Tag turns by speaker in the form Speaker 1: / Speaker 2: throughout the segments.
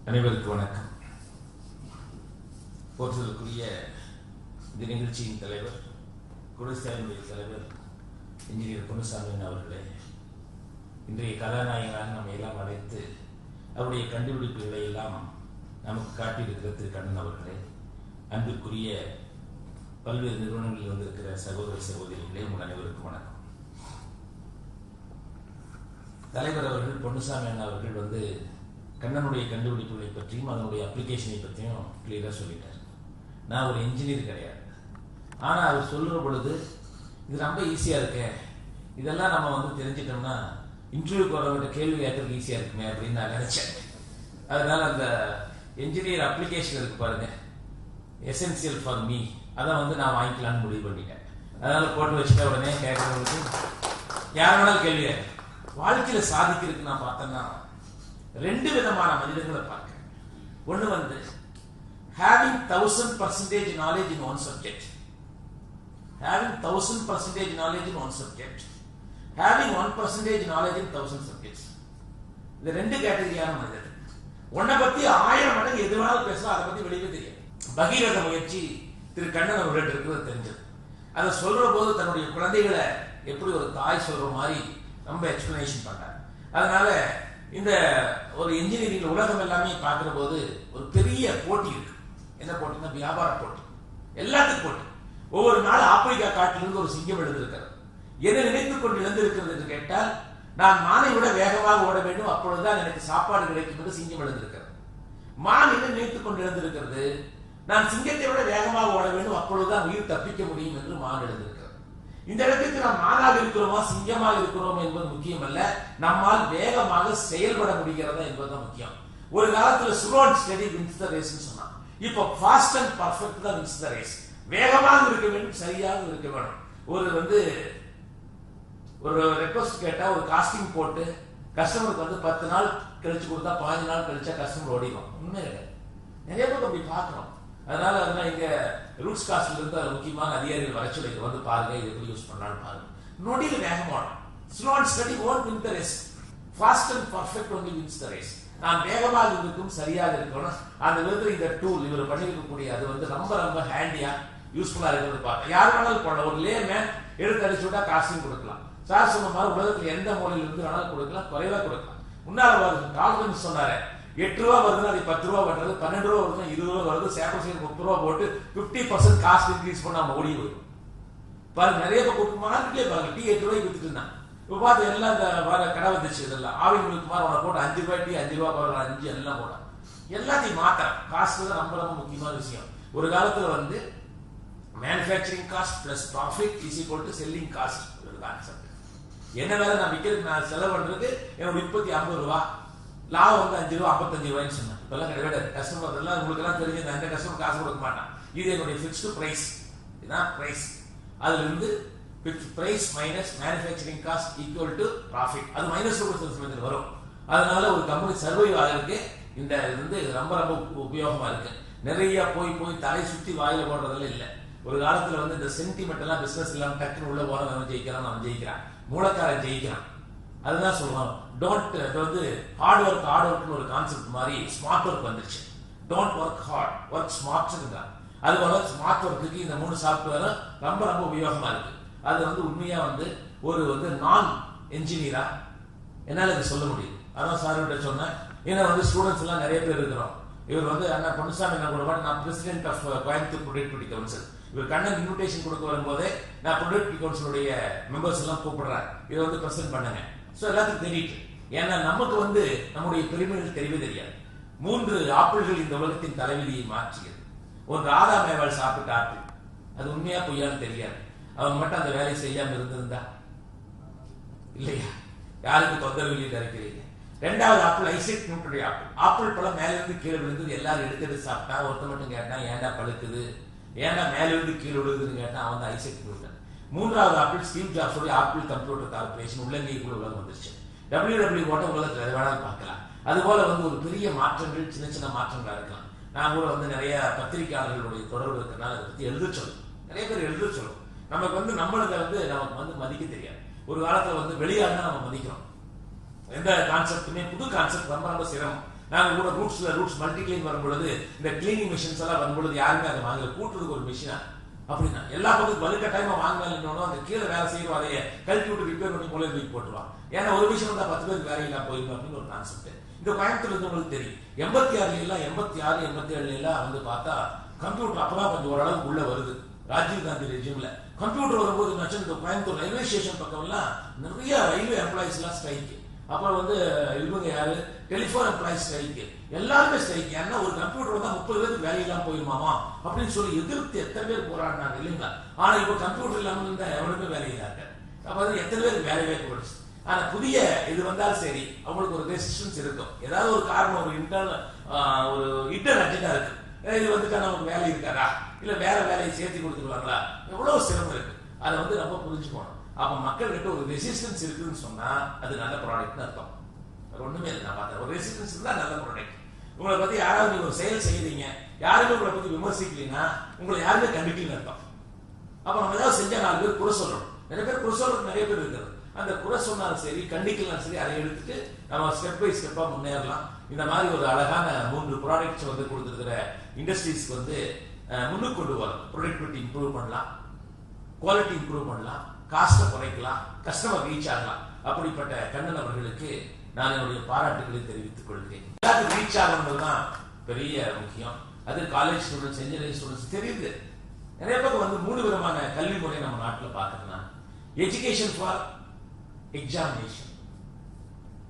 Speaker 1: அனைவருக்கும் வணக்கம். போற்றுதலுக்குரிய இந்த நிகழ்ச்சியின் தலைவர், குடிசாமியுடைய தலைவர் இன்ஜினியர் பொன்னுசாமி அவர்களே, இன்றைய கதாநாயகனாக நம்ம எல்லாம் அழைத்து அவருடைய கண்டுபிடிப்புகளை எல்லாம் நமக்கு காட்டியிருக்கிற திரு கண்ணன் அவர்களே, அன்பிற்குரிய பல்வேறு நிறுவனங்களில் வந்திருக்கிற சகோதர சகோதரிகளே, உங்கள் அனைவருக்கும் வணக்கம். தலைவர் அவர்கள் பொன்னுசாமி அண்ணா அவர்கள் கண்ணனுடைய கண்டுபிடிப்புகளை பற்றியும் அதனுடைய அப்ளிகேஷனை பற்றியும் கிளியராக சொல்லிட்டார். நான் ஒரு இன்ஜினியர் கிடையாது, ஆனால் அவர் சொல்கிற பொழுது இது ரொம்ப ஈஸியாக இருக்கே, இதெல்லாம் நம்ம தெரிஞ்சிட்டோம்னா இன்டர்வியூக்கு வரவங்க கேள்வி கேட்கறதுக்கு ஈஸியாக இருக்குமே அப்படின்னு நான் நினைச்சேன். அதனால அந்த இன்ஜினியர் அப்ளிகேஷன் இருக்கு பாருங்க, எசென்சியல் ஃபார் மீ, அதை நான் வாங்கிக்கலான்னு முடிவு பண்ணிட்டேன். அதனால போட்டு வச்சுட்ட உடனே கேட்கறவங்களுக்கு யார் வேணாலும் கேள்வி கேட்க. வாழ்க்கையில சாதிக்கிறதுக்கு நான் பார்த்தேன்னா ரெண்டு விதமான மனிதர்களை பார்க்கிறேன். ஒன்று having 1000% knowledge in one subject, having 1000% knowledge in one subject, having 1% knowledge in 1000 subjects. இந்த ரெண்டு கேட்டகரியான மனிதர். ஒன்னை பத்தி 1000 மடங்கு எது வேணாலும் பேசலாம், அதை பத்தி வெளியே தெரியும். பகீரத முயற்சி திரு கண்ணன் அவர்கள் இருக்கிறது தெரிஞ்சது. அதை சொல்ற போது தன்னுடைய குழந்தைகளை எப்படி ஒரு தாய் சொல்ற மாதிரி ரொம்ப எக்ஸ்பிளனேஷன் பண்றாங்க. அதனால இந்த ஒரு இன்ஜினியரிங் உலகம் எல்லாமே பார்க்கிற போது ஒரு பெரிய போட்டி இருக்கு. என்ன போட்டினா வியாபார போட்டி, எல்லாத்துக்கும் போட்டி. ஒவ்வொரு நாள் ஆப்பிரிக்கா காட்டிலிருந்து ஒரு சிங்கம் எழுந்திருக்கிறது. எதை நினைத்துக் கொண்டு எழுந்திருக்கிறது என்று கேட்டால், நான் மானை விட வேகமாக ஓட வேண்டும், அப்பொழுதுதான் எனக்கு சாப்பாடு கிடைக்கும் என்று சிங்கம் எழுந்திருக்கிறது. மான் என்ன நினைத்துக் கொண்டு எழுந்திருக்கிறது, நான் சிங்கத்தை விட வேகமாக ஓட வேண்டும், அப்பொழுதுதான் உயிர் தப்பிக்க முடியும் என்று மான் எழுந்திருக்கிறது. இந்த இடத்துக்கு நாம் மானாக இருக்கிறோமா சிங்கமாக இருக்கிறோம் என்பது முக்கியம் அல்ல, நம்மால் வேகமாக செயல்பட முடிகிறதா என்பதுதான் முக்கியம். ஒரு காலத்துல slow and steady wins the race சொன்னான். இப்போ ஃபாஸ்ட் அண்ட் பர்ஃபெக்ட் தான் வின்ஸ் தி ரேஸ். வேகமாக இருக்க வேண்டும், சரியாக இருக்க வேண்டும். ஒரு ரெக்வஸ்ட் கேட்டா ஒரு காஸ்டிங் போட்டு கஸ்டமருக்கு 10 நாள் கழிச்சு கொடுத்தா 15 நாள் கழிச்சா கஸ்டமர் ஓடிடும். உண்மை கிடையாது. நிறைய பேர் அப்படி பார்க்கிறோம். அதனால இங்க ரூட்ஸ் காஸ்ட்ல இருந்து முக்கியமான அதிகாரிகள் வர சொல்லி பாருங்க, இது எப்படி யூஸ் பண்ணலாம்னு பாருங்க. நொடியில் வேகமாக slow and study won't win the race, fast and perfect only wins the race. நான் வேகமாக இருக்கும், சரியாக இருக்கணும். அந்த விதத்தில் இந்த டூல் இவர் பண்ணிருக்கக்கூடிய அது ரொம்ப ரொம்ப ஹேண்டியா யூஸ்ஃபுல்லா இருக்கிறது பார்க்க யார் வேணாலும் போடலாம். ஒரு லேமேன் எடுத்து அடிச்சு விட்டா காஸ்டிங் கொடுக்கலாம். சார் சொன்ன மாதிரி உலகத்தில் எந்த மூலையில இருந்து வேணாலும் கொடுக்கலாம், குறைவா கொடுக்கலாம். முன்னால கால்வன் சொன்னாரு, 8 ரூபா வருதுன்னா அது 10 ரூபா வருது, 12 ரூபா வருதுன்னா 20 ரூபா வருது, சேப்பர் 30 ரூபா போட்டு 50% காஸ்ட் இன்க்ரீஸ் பண்ண நம்ம ஓடி போயிடும். பாருங்க, நிறைய மார்க்கெட்லேயே பாருங்க, டீ 8 ரூபாய்க்கு வித்துட்டு இருந்தாங்க. இப்போ பார்த்து எல்லாம் இந்த கடை வந்துச்சு. இதெல்லாம் ஆவி மில்க் மாதிரி உன போட்டு 5 ரூபாய் டீ 5 ரூபா போடுற 5 எல்லாம் போட எல்லாத்தையும் மாத்திரம். காஸ்ட் தான் ரொம்ப ரொம்ப முக்கியமான விஷயம். ஒரு காலத்துல manufacturing cost plus profit is equal to selling cost concept. என்ன வேலை நான் விற்கிறதுக்கு நான் செலவு பண்றதுக்கு என்னோட உற்பத்தி 50 ரூபா, லாபம் 5 ரூபா 55 ரூபாய்ன்னு சொன்னேன். இப்பெல்லாம் கிடையாது. கஸ்டமர் எல்லாம் உங்களுக்கு எல்லாம் தெரிஞ்சு எந்த கஸ்டமர் காசு கொடுக்க மாட்டான். இது என்னுடைய ஃபிக்ஸ்டு பிரைஸ், இதுதான் பிரைஸ். அதுல இருந்து price minus manufacturing cost equal to profit. அது மைனஸ் வரும். அதனால ஒரு கம்பெனி சர்வைவ் ஆகிறதுக்கு இந்த ரொம்ப ரொம்ப உபயோகமா இருக்கு. நிறைய போய் தலை சுத்தி வாயில போடுறதுல இல்லை. ஒரு காலத்துல இந்த சென்டிமெண்ட் எல்லாம் பிசினஸ் இல்லாம டக்குன்னு உள்ள போற அவன் ஜெயிக்கிறான், மூலக்காரன் ஜெயிக்கிறான். அதுதான் சொல்லுவாங்க, ஹார்ட் ஒர்க்னு ஒரு கான்செப்ட் மாதிரி ஸ்மார்ட் ஒர்க் வந்துருச்சு. Don't work hard, work smart. அது போல ஸ்மார்ட் ஒர்க்குக்கு இந்த 3 சாஃப்ட்வேர் ரொம்ப ரொம்ப உபயோகமா இருக்கு. அது உண்மையா ஒரு நான் என்ஜினியரா என்னால இதை சொல்ல முடியும். அதான் சார் கிட்ட சொன்னேன். ஏன்னா ஸ்டூடெண்ட்ஸ் எல்லாம் நிறைய பேர் இருக்கிறோம். இவர் அண்ணா பொன்னுசாமி என்ன கூட நான் president of Coimbatore productivity council. இவர் கண்ணன் இன்விடேஷன் கொடுக்க வரும்போதே நான் ப்ரொடக்டிவிட்டி கவுன்சிலுடைய மெம்பர்ஸ் எல்லாம் கூப்பிடுறேன், இதை பிரசென்ட் பண்ணுங்க. எல்லாத்துக்கும் தெரியுது. ஏன்னா நமக்கு நம்முடைய பெருமைகள் தெரியவே தெரியாது. 3 ஆப்பிள்கள் இந்த உலகத்தின் தலைவிதியை மாற்றியது. ஒன்று ஆதாம் ஏவாள் சாப்பிட்ட ஆப்பிள், அது உண்மையா பொய்யான்னு தெரியாது. அவங்க மட்டும் அந்த வேலையை செய்யாம இருந்திருந்தா இல்லையா, யாருக்கு தொந்தரவு இல்லை இருக்கிறீங்க. 2வது ஆப்பிள் ஐசக் நியூட்டனுடைய ஆப்பிள் பழம் மேல இருந்து கீழே விழுந்தது. எல்லாரும் எடுத்து சாப்பிட்டா ஒருத்த மட்டும் கேட்டான், ஏன்டா பழுக்குது, ஏன்டா மேல இருந்து கீழே விழுகுதுன்னு கேட்டான். அவன் ஐசக் நியூட்டன். 3வது ஆப்பிள் ஸ்டீவ் ஜாப்ஸோட ஆப்பிள் கம்ப்யூட்டர் கார்பரேஷன் உள்ளங்கைக்குள்ள உலகம் வந்துருச்சு. WW போட்ட உலகத்தில் எதை வேணாலும் பார்க்கலாம். அது போல ஒரு பெரிய மாற்றங்கள், சின்ன சின்ன மாற்றங்களா இருக்கலாம். நான் கூட நிறைய பத்திரிகையாளர்களுடைய தொடர்பு இருக்கிறனால அதை பத்தி எழுத சொல்லும். நிறைய பேர் எழுத சொல்லும். நமக்கு நம்மளுக்கு நமக்கு மதிக்க தெரியாது. ஒரு காலத்துல வெளியாடுனா நம்ம மதிக்கிறோம். எந்த கான்செப்டுமே புது கான்செப்ட் ரொம்ப ரொம்ப சிரமம். நாங்க கூட ரூட்ஸ் மல்டி கிளீன் வரும்பொழுது இந்த கிளீனிங் மிஷின்ஸ் எல்லாம் வரும்பொழுது யாருமே அதை வாங்கல, கூட்டுறதுக்கு ஒரு மிஷினா அப்படின்னா எல்லா பக்கத்துக்கு வலுக்கட்டாயமா வாங்கினாலும் அந்த கீழே வேலை செய்யறோம், அதையே கழட்டி விட்டு ரிப்பேர் பண்ணி மூலையில் தூக்கி போட்டுருவான். ஏன்னா ஒரு மிஷின் வந்தா 10 பேருக்கு வேலை இல்லாம போயிடும் அப்படின்னு ஒரு கான்செப்ட். இந்த கோயம்புத்தூர்ல இருந்து உங்களுக்கு தெரியும் 86 87 வந்து பார்த்தா கம்ப்யூட்டர் அப்பதான் கொஞ்சம் ஓரளவுக்கு உள்ள வருது. ராஜீவ் காந்தி ரெஜிம்ல கம்ப்யூட்டர் வரும்போது இந்த கோயம்புத்தூர் ரயில்வே ஸ்டேஷன் பக்கம் எல்லாம் நிறைய ரயில்வே எம்ப்ளாயிஸ் எல்லாம் ஸ்ட்ரைக். அப்புறம் வந்து இவங்க யாரு டெலிபோன் எம்ப்ளாயிஸ் ஸ்ட்ரைக், எல்லாருமே ஸ்ட்ரைக். ஏன்னா ஒரு கம்ப்யூட்டர் வந்தா 30 பேருக்கு வேலை இல்லாம போயிருமாமா அப்படின்னு சொல்லி எதிர்த்து எத்தனை பேர் போராடினாங்க இல்லைங்களா. ஆனா இப்போ கம்ப்யூட்டர் இல்லாம இருந்தா எவனுமே வேலை இல்லாங்க. அப்ப வந்து எத்தனை பேருக்கு வேலையே போயிடுச்சு. ஆனா புதிய இது வந்தாலும் சரி அவங்களுக்கு ஒரு ரெசிஸ்டன்ஸ் இருக்கும். ஏதாவது ஒரு காரணம், ஒரு இன்டர் அஜெண்டா இருக்கு. இது வந்துட்டா நமக்கு வேலை இருக்காரா, இல்ல வேற வேலையை சேர்த்து கொடுத்துருவாங்களா, எவ்வளவு சிரமம் இருக்கு. அதை வந்து ரொம்ப புரிஞ்சுக்கணும். அப்ப மக்கள் கிட்ட ஒரு ரெசிஸ்டன்ஸ் இருக்குன்னு சொன்னா அது நல்ல ப்ராடக்ட்னு அர்த்தம். ஒண்ணுமே இல்லை, நான் பார்த்தேன். ஒரு ரெசிஸ்டன்ஸ் இருந்தா நல்ல ப்ராடக்ட். உங்களை பத்தி யாராவது நீங்க ஒரு செயல் செய்யறீங்க, யாருமே உங்களை பத்தி விமர்சிக்கலீங்கன்னா உங்களை யாருமே கண்டிக்கலன்னு அர்த்தம். அப்ப நம்ம ஏதாவது செஞ்சா 4 பேர் குறை சொல்லணும். நிறைய பேர் குறை சொல்றது நிறைய பேர் இருக்கிறது. அந்த குறை சொன்னாலும் சரி கண்டிக்கலாம் சரி அதை எடுத்துட்டு நம்ம ஸ்டெப் பை ஸ்டெப்பா முன்னேறலாம். இந்த மாதிரி ஒரு அழகான 3 ப்ராடக்ட்ஸ் வந்து கொடுத்துருக்கிற இண்டஸ்ட்ரீஸ்க்கு வந்து முன்னுக்கு கொண்டு வரலாம். ப்ரொடக்டிவிட்டி இம்ப்ரூவ் பண்ணலாம், குவாலிட்டி இம்ப்ரூவ் பண்ணலாம், காஸ்ட்டை குறைக்கலாம், கஸ்டமர் ரீச் ஆகலாம். அப்படிப்பட்ட கண்ணன் அவர்களுக்கு நான் என்னுடைய பாராட்டுகளை தெரிவித்துக் கொள்கிறேன். எல்லாத்துக்கும் ரீச் ஆகணும் தான் பெரிய முக்கியம். அது காலேஜ் ஸ்டூடெண்ட்ஸ், இன்ஜினியரிங் ஸ்டூடெண்ட்ஸ் தெரியுது. நிறைய பக்கம் வந்து 3 விதமான கல்வி முறை நம்ம நாட்டில் பார்க்கறதுனா எஜுகேஷன் ஃபார் எக்ஸாமினேஷன்,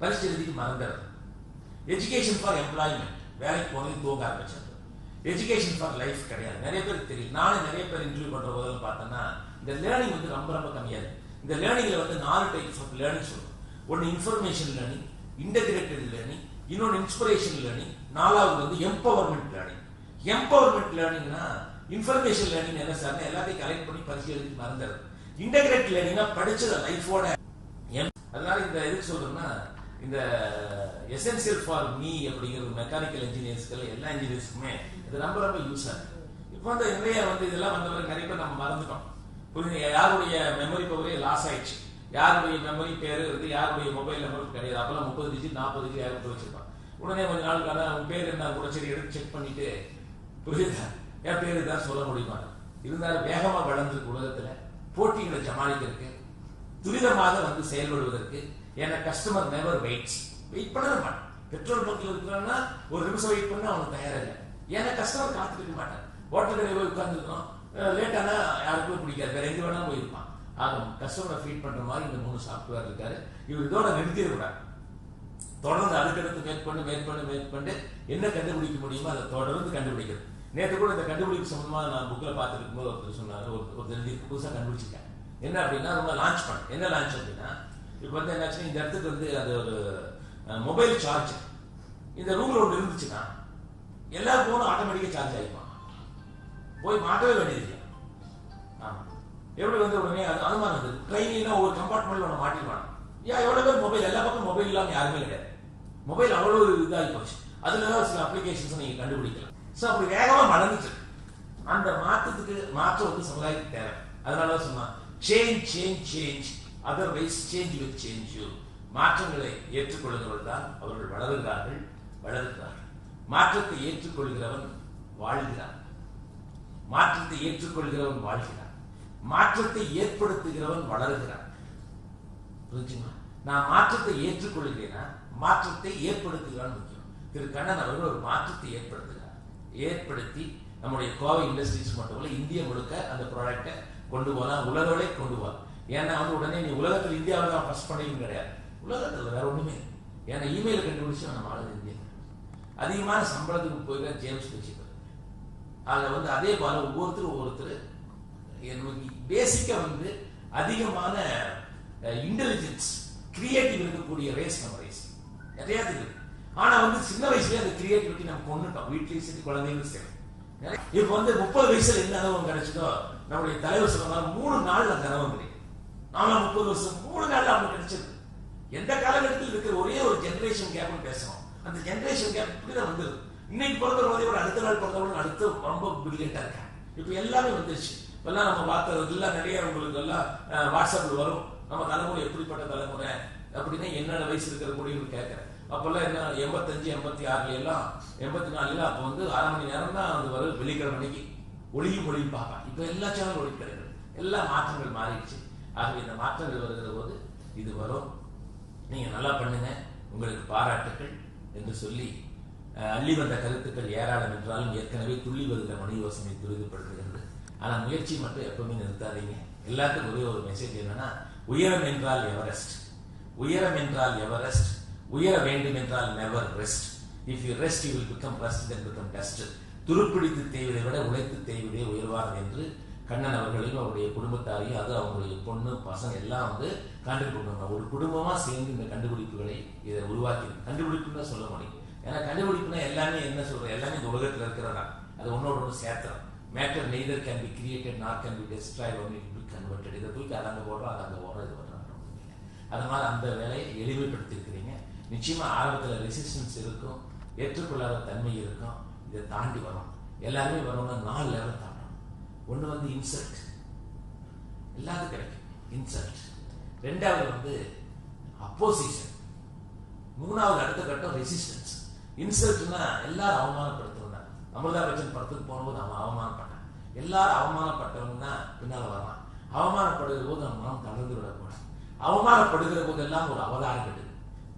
Speaker 1: பரிசு எழுதிக்கு மறந்துடுறது. எஜுகேஷன் ஃபார் எம்ப்ளாய்மெண்ட், வேலைக்கு போனது தூங்க ஆரம்பிச்சது. எஜுகேஷன் ஃபார் லைஃப் கிடையாது. நிறைய பேருக்கு தெரியும். நானே நிறைய பேர் இன்டர்வியூ பண்ற போதெல்லாம் பார்த்தோன்னா இந்த லேர்னிங் வந்து ரொம்ப ரொம்ப கம்மியா இருக்கு. இந்த லேர்னிங்ல வந்து 4 டைப்ஸ் ஆஃப் லேர்னிங் சொல்லுவோம். ஒன்னு இன்ஃபர்மேஷன் லேர்னிங், இன்டகிரேட்டட் லேர்னிங், இன்னொன்று இன்ஸ்பிரேஷன் லேர்னிங், 4வது வந்து எம்பவர்மெண்ட் லேர்னிங். எம்பவர்மெண்ட் லேர்னிங்னா இன்ஃபர்மேஷன் லேர்னிங் என்ன சார், எல்லாத்தையும் கலெக்ட் பண்ணி பரிசு எழுதி மறந்துடுறது. இன்டகிரேட் லேர்னிங்னா படிச்சத லைஃபோட. அதனால இந்த எதுக்கு சொல்றோம்னா இந்த எசென்சியல் ஃபார் மீ அப்படிங்கிறது மெக்கானிக்கல் இன்ஜினியர்ஸ்க்கு எல்லா இன்ஜினியர்ஸ்க்குமே இது ரொம்ப ரொம்ப யூஸ் ஆகுது. இப்போ வந்து நிறைய வந்து இதெல்லாம் வந்தவரை நிறைய பேர் நம்ம மறந்துட்டோம். புரியுது, யாருடைய மெமரி பவரே லாஸ் ஆயிடுச்சு. யாருடைய மெமரி பேரு வந்து யாருடைய மொபைல் நம்பர் கிடையாது. அப்பெல்லாம் 30 டிஜிட் 40 டிஜிட் யாரும் வச்சிருப்பான். உடனே கொஞ்ச நாளுக்கான உன் பேர் என்ன கூட சரி எடுத்து செக் பண்ணிட்டு புரியுதா என் பேரு தான் சொல்ல முடியுமா. இருந்தாலும் வேகமா வளர்ந்துருக்கு உலகத்துல போட்டிகளை சமாளிக்கிறதுக்கு, துரிதமாக வந்து செயல்படுவதற்கு. ஏன்னா கஸ்டமர் நெவர் வெயிட்ஸ், வெயிட் பண்ண மாட்டான். பெட்ரோல் பங்க்ல இருக்கிறான்னா 1 நிமிஷம் வெயிட் பண்ண அவனுக்கு தயாரா இல்லை. ஏன்னா கஸ்டமர் காத்துட்டு இருக்க மாட்டான். ஹோட்டல் கடையில் போய் உட்கார்ந்துருக்கோம், லேட்டானா யாருக்குமே பிடிக்காது, வேற எங்க வேணாலும் போயிருப்பான். ஆக கஸ்டமரை ஃபீட் பண்ற மாதிரி இந்த 3 சாஃப்ட்வேர் இருக்காரு. இவர் இதோட நிறுத்திடக்கூடாது. தொடர்ந்து அடுத்தடுத்து மேற்கொண்டு என்ன கண்டுபிடிக்க முடியுமோ அதை தொடர்ந்து கண்டுபிடிக்கிறது. நேற்று கூட இந்த கண்டுபிடிப்பு சம்பந்தமா நான் புக்ல பார்த்துருக்கும் போது ஒருத்தர் சொன்னாரு, ஒரு புதுசா கண்டுபிடிச்சிருக்கேன். என்ன அப்படின்னா ரொம்ப லான்ச் பண்ண. என்ன லான்ச் அப்படின்னா இப்ப வந்து என்னாச்சுன்னா இந்த இடத்துக்கு வந்து அது ஒரு மொபைல் சார்ஜ் இந்த ரூம்ல ஒன்று இருந்துச்சுன்னா எல்லா போனும் ஆட்டோமேட்டிக்கா சார்ஜ் ஆகிப்பான். போய் மாட்டவே வேண்டியது. ஆமா, எப்படி வந்து உடனே அனுமானம் வந்தது. ட்ரெயின்லாம் ஒரு கம்பார்ட்மெண்ட்ல ஒன்று மாட்டிடுவாங்க. ஏன் எவ்வளவு பேர் மொபைல், எல்லா பக்கம் மொபைல் இல்லாம யாருமே கிடையாது. மொபைல் அவ்வளவு இதாகி போச்சு. அதுல ஏதாவது சில அப்ளிகேஷன்ஸ் நீங்க கண்டுபிடிக்கலாம். ஸோ அப்படி வேகமா வளர்ந்துச்சு. அந்த மாற்றம் வந்து சமுதாயத்துக்கு தேவை. அதனால சொன்னா change otherwise change with change you. மாற்றங்களை ஏற்றுக்கொள்கிறவர்கள் தான் அவர்கள் வளருகிறார்கள். மாற்றத்தை ஏற்றுக்கொள்கிறவன் வாழ்கிறான். மாற்றத்தை ஏற்றுக்கொள்கிறவன் வாழ்கிறான். மாற்றத்தை ஏற்படுத்துகிறவன் வளருகிறான். புரிஞ்சுங்களா? நான் மாற்றத்தை ஏற்றுக்கொள்கிறேன்னா மாற்றத்தை ஏற்படுத்துகிறான் முக்கியம். திரு கண்ணன் அவர்கள் ஒரு மாற்றத்தை ஏற்படுத்தி நம்முடைய கோவை இண்டஸ்ட்ரீஸ் மட்டுமல்ல இந்தியா முழுக்க அந்த ப்ராடக்டை கொண்டு போகலாம், உலகளே கொண்டு போகலாம். ஏன்னா வந்து உடனே நீ உலகத்தில் இந்தியாவில் தான் ஃபர்ஸ்ட் பண்ணியும் கிடையாது, உலகத்தில் வேற ஒண்ணுமே. ஏன்னா இமெயில் கண்டுபிடிச்சு நம்ம ஆளுது இந்தியா. அதிகமான சம்பளத்துக்கு போயிருக்க ஜேம்ஸ் வச்சுக்கிறது. அதில் வந்து அதே போல ஒவ்வொருத்தர் பேசிக்கா வந்து அதிகமான இன்டெலிஜென்ஸ் கிரியேட்டிவ் இருக்கக்கூடிய ரேஸ் நம்ம ரேஸ் நிறைய இருக்கு. ஆனா வந்து சின்ன வயசுலயே அந்த கிரியேட்டிவிட்டி நம்ம கொண்டுட்டோம். வீட்லயும் சரி குழந்தைகளும் சரி. இப்ப வந்து 30 வயசுல என்ன அனுபவம் கிடைச்சதோ நம்முடைய தலைவர் சொன்னாலும் 3 நாள் அந்த அனுபவம் கிடைக்கும். நாம 30 வருஷம் 3 நாள் அவனுக்கு கிடைச்சது. எந்த காலகட்டத்தில் இருக்கிற ஒரே ஒரு ஜெனரேஷன் கேப்னு பேசணும். அந்த ஜெனரேஷன் கேப் இப்படிதான் வந்தது. இன்னைக்கு பிறந்தவங்க அடுத்த நாள் பிறந்தவங்க அடுத்து ரொம்ப பிரில்லியண்டா இருக்காங்க. இப்ப எல்லாமே வந்துருச்சு. இப்பெல்லாம் நம்ம பார்த்தது எல்லாம் நிறைய உங்களுக்கு எல்லாம் வாட்ஸ்அப்ல வரும். நம்ம தலைமுறை எப்படிப்பட்ட தலைமுறை அப்படின்னா என்னென்ன வயசு இருக்கிற கூட கேட்கிறேன். அப்பெல்லாம் என்ன 85, 86 எல்லாம் 84 அப்போ வந்து 1/2 மணி நேரம் தான் அது வரும். வெள்ளிக்கிழமைக்கு ஒளியும் ஒளியும் பார்ப்பேன். இப்போ எல்லா சேனலும் ஒளி கிடையாது. எல்லா மாற்றங்கள் மாறிடுச்சு. ஆகவே இந்த மாற்றங்கள் வருகிற போது இது வரும். நீங்க நல்லா பண்ணுங்க, உங்களுக்கு பாராட்டுக்கள் என்று சொல்லி அள்ளி வந்த கருத்துக்கள் ஏராளம் என்றாலும் ஏற்கனவே துள்ளி வருகிற மணி யோசனை துரிதப்படுத்துகிறது. ஆனால் முயற்சி மட்டும் எப்பவுமே நிறுத்தாதீங்க. எல்லாத்துக்கும் ஒரே ஒரு மெசேஜ் என்னன்னா, உயரம் என்றால் எவரெஸ்ட், உயரம் என்றால் எவரெஸ்ட், உயர வேண்டும் என்றால் never rest. If you rest you will become rust then become dust. துருப்பிடித்து தேய்வதை விட உழைத்து தேய்வதே உயர்வானது என்று கண்ணன் அவர்களையும் அவருடைய குடும்பத்தாரையும், அது அவங்களுடைய பொண்ணு பசங்க எல்லாம் வந்து கண்டுபிடிக்கணும். ஒரு குடும்பமா சேர்ந்து இந்த கண்டுபிடிப்புகளை இதை உருவாக்கி, கண்டுபிடிப்புன்னு தான் சொல்ல முடியும். ஏன்னா கண்டுபிடிப்புனா எல்லாமே என்ன சொல்ற, எல்லாமே இந்த உலகத்தில் இருக்கிறதா, அது ஒன்னோட ஒன்று சேர்த்துறோம். Matter neither can be created not can be destroyed, only be converted. இதை தூக்கி அதை அங்கே போடுறோம், அதை அங்கே போடுறோம், இது பண்ணுறோம். அதனால அந்த வேலையை எளிமைப்படுத்தி இருக்கிறீங்க. நிச்சயமா ஆரம்பத்தில் ரெசிஸ்டன்ஸ் இருக்கும், ஏற்றுக்கொள்ளாத தன்மை இருக்கும். இதை தாண்டி வரும். எல்லாருமே வரணும்னா 4 லெவல் தாண்டணும். ஒன்று வந்து இன்சல்ட், எல்லாத்துக்கும் கிடைக்கும் இன்சல்ட். 2வது வந்து அப்போசிஷன். 3வது அடுத்த கட்டம் ரெசிஸ்டன்ஸ். இன்சல்ட்னா எல்லாரும் அவமானப்படுத்துறா. அமிர்தா பச்சன் படத்துக்கு போனபோது அவன் அவமானப்பட்டான். எல்லாரும் அவமானப்பட்டவங்க தான் பின்னால வரான். அவமானப்படுகிற போது நம்ம மனம் தளர்ந்து விடக்கூடாது. அவமானப்படுகிற போதெல்லாம் ஒரு அவதாரம் எடு,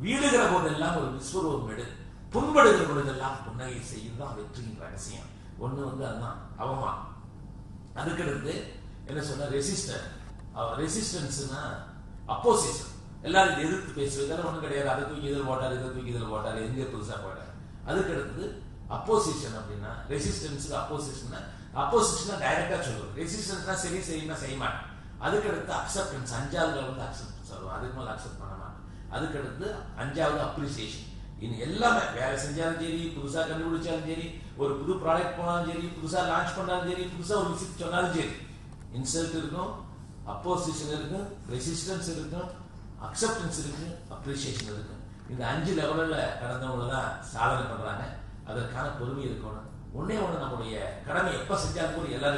Speaker 1: வீடுகிற போதெல்லாம் ஒரு விஸ்வரூபம் எடு, புண்படுகிற பொழுதெல்லாம் புன்னகை செய்யும் தான் வெற்றியின் ரகசியம். ஒண்ணு வந்து அதுதான் அவமானம். அதுக்கடுத்து என்ன சொன்ன, ரெசிஸ்டன்ஸ்னா அப்போசிஷன். எல்லாரும் எதிர்த்து பேசுவது ஒன்றும் கிடையாது. அதை தூக்கி இதில் போட்டார், இதை தூக்கி இதில் போட்டார், எங்க புதுசா போட்டார். அதுக்கடுத்து அப்போசிஷன் அப்படின்னா, ரெசிஸ்டன்ஸுக்கு அப்போசிஷன். அப்போசிஷனா டைரக்டா சொல்லுவோம், ரெசிஸ்டன்ஸ்னா சரி சரின்னா செய்ய மாட்டேன். அதுக்கடுத்து அக்செப்டன்ஸ், 5வது வந்து அக்செப்டன்ஸ் சொல்லுவோம், அதுக்கு மேலே அக்செப்ட் பண்ண மாட்டேன். அதுக்கடுத்து 5வது அப்ரிசியேஷன். இது எல்லாமே வேலை செஞ்சாலும் சரி, புதுசா கண்டுபிடிச்சாலும் சரி, ஒரு புது ப்ராடக்ட் போனாலும் சரி, புதுசா லான்ச் பண்ணாலும் சரி, புதுசா ஒரு விஷயம் சொன்னாலும் சரி, இன்சல்ட் இருக்கும், அப்போசிஷன் இருக்கும், ரெசிஸ்டன்ஸ் இருக்கும், அக்செப்டன்ஸ் இருக்கு, அப்ரிசியேஷன் இருக்கு. இந்த 5 லெவலில் கடந்தவங்க தான் சாதனை பண்றாங்க. அதற்கான பொறுமை இருக்கணும். ஒன்னே ஒன்று, நம்முடைய கடமை எப்ப செஞ்சாலும் கூட எல்லாரும்